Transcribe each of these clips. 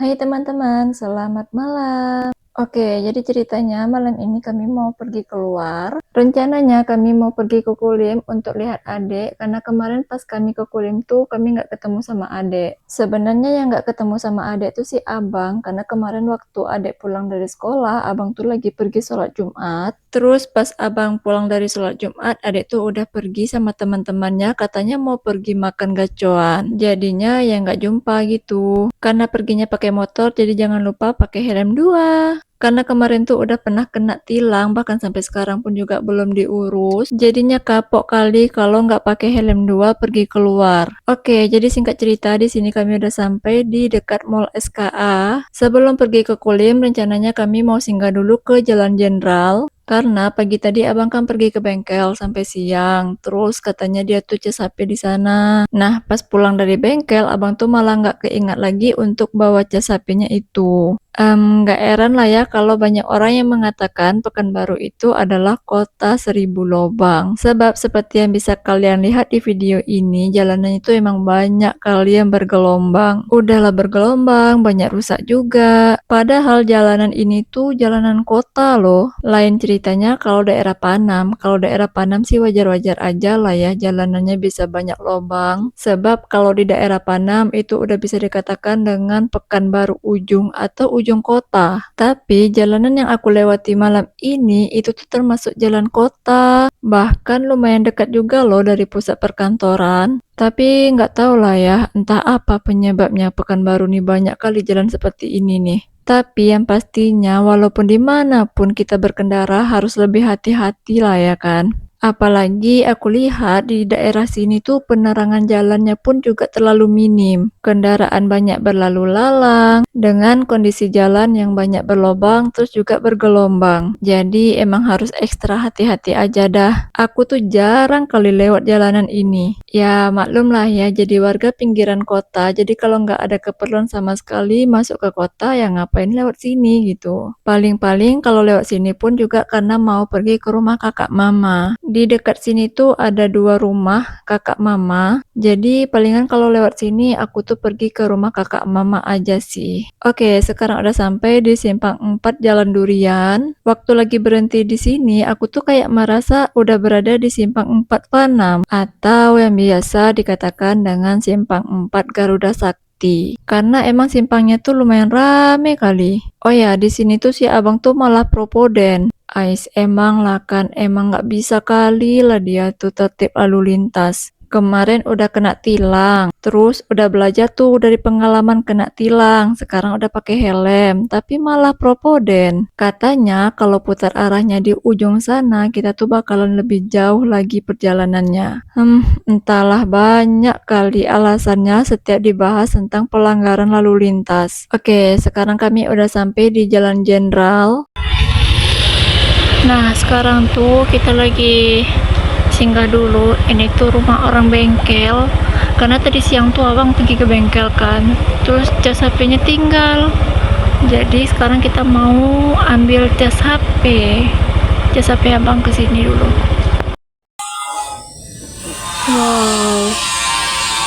Hai teman-teman, selamat malam. Oke, jadi ceritanya malam ini kami mau pergi keluar. Rencananya kami mau pergi ke Kulim untuk lihat adik, karena kemarin pas kami ke Kulim tuh kami nggak ketemu sama adik. Sebenarnya yang nggak ketemu sama adik tuh si abang, karena kemarin waktu adik pulang dari sekolah, abang tuh lagi pergi sholat Jumat. Terus pas abang pulang dari sholat Jumat, adik tuh udah pergi sama teman-temannya, katanya mau pergi makan gacoan. Jadinya ya nggak jumpa gitu. Karena perginya pakai motor, jadi jangan lupa pakai helm 2. Karena kemarin tuh udah pernah kena tilang, bahkan sampai sekarang pun juga belum diurus. Jadinya kapok kali kalau nggak pakai helm 2 pergi keluar. Oke, jadi singkat cerita di sini kami udah sampai di dekat Mall SKA. Sebelum pergi ke Kulim, rencananya kami mau singgah dulu ke Jalan Jenderal. Karena pagi tadi abang kan pergi ke bengkel sampai siang. Terus katanya dia tuh cas HP di sana. Nah, pas pulang dari bengkel, abang tuh malah nggak keingat lagi untuk bawa cas HP-nya itu. Nggak heran lah ya kalau banyak orang yang mengatakan Pekanbaru itu adalah kota seribu lubang. Sebab seperti yang bisa kalian lihat di video ini, jalannya itu emang banyak kali yang bergelombang. Udahlah bergelombang, banyak rusak juga. Padahal jalanan ini tuh jalanan kota loh. Lain ceritanya kalau daerah Panam. Kalau daerah Panam sih wajar-wajar aja lah ya, jalanannya bisa banyak lubang. Sebab kalau di daerah Panam itu udah bisa dikatakan dengan Pekanbaru ujung atau ujung kota. Tapi jalanan yang aku lewati malam ini itu tuh termasuk jalan kota. Bahkan lumayan dekat juga loh dari pusat perkantoran. Tapi nggak tahu lah ya, entah apa penyebabnya Pekanbaru nih banyak kali jalan seperti ini nih. Tapi yang pastinya walaupun dimanapun kita berkendara harus lebih hati-hati lah ya kan. Apalagi aku lihat di daerah sini tuh penerangan jalannya pun juga terlalu minim. Kendaraan banyak berlalu lalang, dengan kondisi jalan yang banyak berlobang terus juga bergelombang. Jadi emang harus ekstra hati-hati aja dah. Aku tuh jarang kali lewat jalanan ini. Ya maklum lah ya, jadi warga pinggiran kota. Jadi kalau nggak ada keperluan sama sekali masuk ke kota ya ngapain lewat sini gitu. Paling-paling kalau lewat sini pun juga karena mau pergi ke rumah kakak mama. Di dekat sini tuh ada 2 rumah kakak mama. Jadi palingan kalau lewat sini aku tuh pergi ke rumah kakak mama aja sih. Oke, sekarang udah sampai di Simpang 4 Jalan Durian. Waktu lagi berhenti di sini, aku tuh kayak merasa udah berada di Simpang 4 Panam atau yang biasa dikatakan dengan Simpang 4 Garuda Sakti. Karena emang simpangnya tuh lumayan rame kali. Oh ya, di sini tuh si abang tuh malah propoden. Ais emang lah kan, emang nggak bisa kali lah dia tuh tertib lalu lintas. Kemarin udah kena tilang, terus udah belajar tuh dari pengalaman kena tilang, sekarang udah pakai helm, tapi malah propoden. Katanya kalau putar arahnya di ujung sana, kita tuh bakalan lebih jauh lagi perjalanannya. Entahlah banyak kali alasannya setiap dibahas tentang pelanggaran lalu lintas. Oke, sekarang kami udah sampai di Jalan Jenderal. Nah, sekarang tuh kita lagi singgah dulu. Ini tuh rumah orang bengkel. Karena tadi siang tuh abang pergi ke bengkel kan. Terus cas HP-nya tinggal. Jadi sekarang kita mau ambil cas HP. Cas HP abang ke sini dulu. Wow,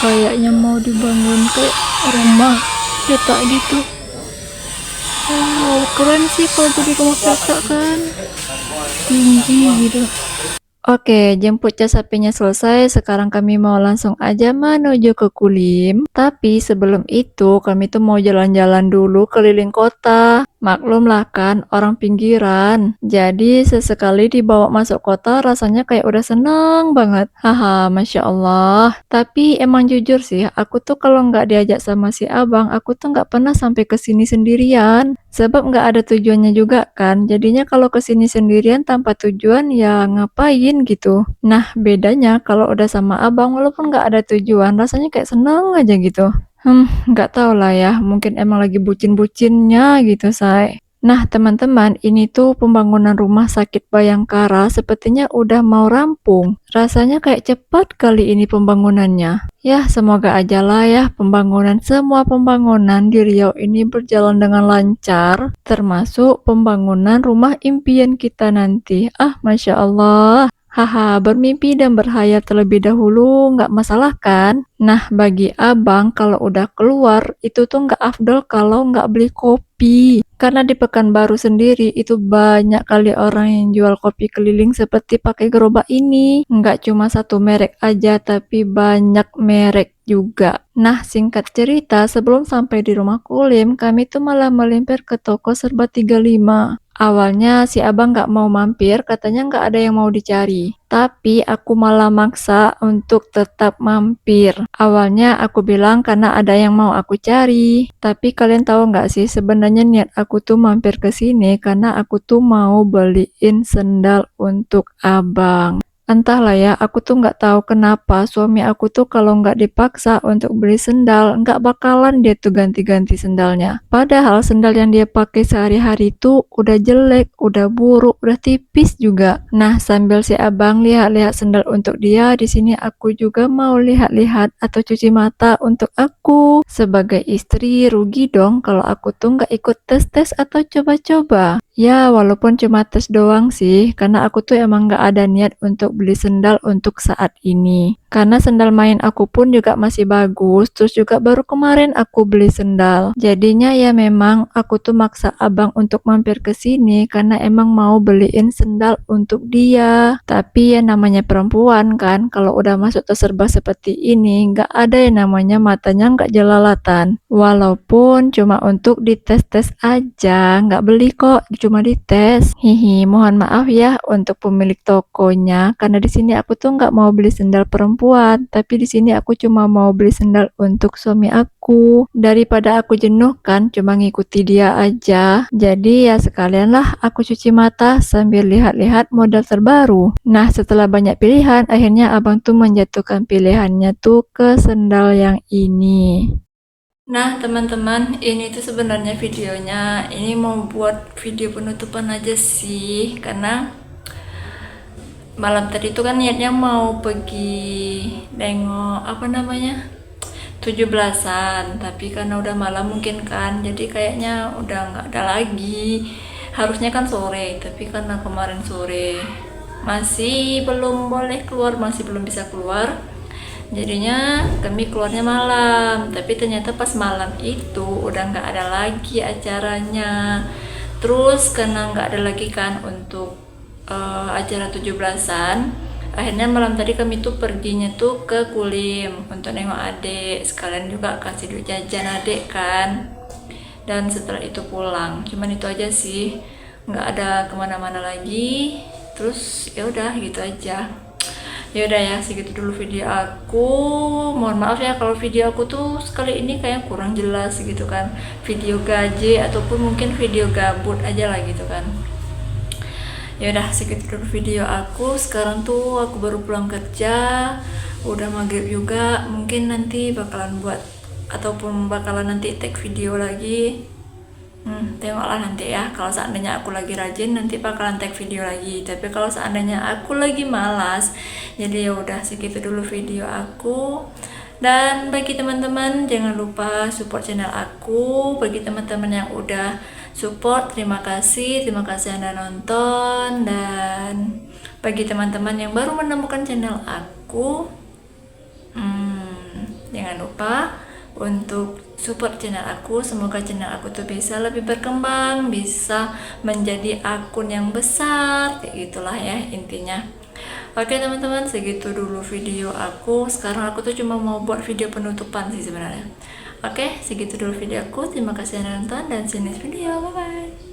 kayaknya mau dibangun kayak rumah petak gitu. Wow, keren sih kalau jadi rumah petak kan. Tinggi gitu. Oke, jemput cas HP-nya selesai. Sekarang kami mau langsung aja menuju ke Kulim. Tapi sebelum itu, kami tuh mau jalan-jalan dulu keliling kota. Maklum lah kan, orang pinggiran. Jadi sesekali dibawa masuk kota rasanya kayak udah seneng banget. Haha, Masya Allah. Tapi emang jujur sih, aku tuh kalau nggak diajak sama si abang, aku tuh nggak pernah sampai ke sini sendirian. Sebab nggak ada tujuannya juga kan. Jadinya kalau ke sini sendirian tanpa tujuan ya ngapain gitu. Nah, bedanya kalau udah sama abang walaupun nggak ada tujuan, rasanya kayak seneng aja gitu. Nggak tahu lah ya, mungkin emang lagi bucin-bucinnya gitu, say. Nah, teman-teman, ini tuh pembangunan rumah sakit Bayangkara sepertinya udah mau rampung. Rasanya kayak cepat kali ini pembangunannya. Ya, semoga aja lah ya semua pembangunan di Riau ini berjalan dengan lancar, termasuk pembangunan rumah impian kita nanti. Ah, Masya Allah. Haha, bermimpi dan berhayal terlebih dahulu nggak masalah kan? Nah, bagi abang kalau udah keluar itu tuh nggak afdol kalau nggak beli kopi. Karena di Pekanbaru sendiri itu banyak kali orang yang jual kopi keliling seperti pakai gerobak ini. Nggak cuma satu merek aja tapi banyak merek juga. Nah, singkat cerita, sebelum sampai di rumah Kulim, kami tuh malah melimpir ke toko Serba 35. Awalnya si abang nggak mau mampir, katanya nggak ada yang mau dicari. Tapi aku malah maksa untuk tetap mampir. Awalnya aku bilang karena ada yang mau aku cari. Tapi kalian tahu nggak sih sebenarnya niat aku tuh mampir ke sini karena aku tuh mau beliin sendal untuk abang. Entahlah ya, aku tuh nggak tahu kenapa suami aku tuh kalau nggak dipaksa untuk beli sendal, nggak bakalan dia tuh ganti-ganti sendalnya. Padahal sendal yang dia pakai sehari-hari tuh udah jelek, udah buruk, udah tipis juga. Nah, sambil si abang lihat-lihat sendal untuk dia, di sini aku juga mau lihat-lihat atau cuci mata untuk aku. Sebagai istri, rugi dong kalau aku tuh nggak ikut tes-tes atau coba-coba. Ya, walaupun cuma tes doang sih, karena aku tuh emang nggak ada niat untuk beli sendal untuk saat ini. Karena sendal main aku pun juga masih bagus, terus juga baru kemarin aku beli sendal. Jadinya ya memang aku tuh maksa abang untuk mampir ke sini karena emang mau beliin sendal untuk dia. Tapi ya namanya perempuan kan, kalau udah masuk terserba seperti ini, nggak ada yang namanya matanya nggak jelalatan. Walaupun cuma untuk dites-tes aja, nggak beli kok, cuma dites. Hihi, mohon maaf ya untuk pemilik tokonya, karena di sini aku tuh nggak mau beli sendal perempuan, tapi di sini aku cuma mau beli sendal untuk suami aku. Daripada aku jenuh kan, cuma ngikuti dia aja. Jadi ya sekalianlah aku cuci mata sambil lihat-lihat model terbaru. Nah, setelah banyak pilihan, akhirnya abang tuh menjatuhkan pilihannya tuh ke sendal yang ini. Nah, teman-teman, ini tuh sebenarnya videonya. Ini mau buat video penutupan aja sih, karena malam tadi tuh kan niatnya mau pergi nengok apa namanya 17-an, tapi karena udah malam mungkin kan, jadi kayaknya udah nggak ada lagi. Harusnya kan sore, tapi karena kemarin sore masih belum boleh keluar, masih belum bisa keluar. Jadinya kami keluarnya malam, tapi ternyata pas malam itu udah nggak ada lagi acaranya. Terus karena nggak ada lagi kan untuk acara 17-an, akhirnya malam tadi kami tuh perginya tuh ke Kulim untuk nengok adik, sekalian juga kasih duit jajan adik kan. Dan setelah itu pulang, cuman itu aja sih, nggak ada kemana-mana lagi. Terus ya udah gitu aja. Ya udah ya, segitu dulu video aku. Mohon maaf ya kalau video aku tuh sekali ini kayak kurang jelas gitu kan, video gaje ataupun mungkin video gabut aja lah gitu kan. Ya udah, segitu dulu video aku. Sekarang tuh aku baru pulang kerja, udah maghrib juga. Mungkin nanti bakalan buat ataupun bakalan nanti tag video lagi. Tengoklah nanti ya, kalau seandainya aku lagi rajin nanti bakalan tag video lagi, tapi kalau seandainya aku lagi malas, jadi ya udah segitu dulu video aku. Dan bagi teman-teman jangan lupa support channel aku. Bagi teman-teman yang udah support, terima kasih Anda nonton. Dan bagi teman-teman yang baru menemukan channel aku, jangan lupa untuk support channel aku. Semoga channel aku tuh bisa lebih berkembang, bisa menjadi akun yang besar, kayak gitulah ya intinya. Oke teman-teman, segitu dulu video aku. Sekarang aku tuh cuma mau buat video penutupan sih sebenarnya. Oke, segitu dulu video aku. Terima kasih Anda nonton dan see you next video. Bye bye.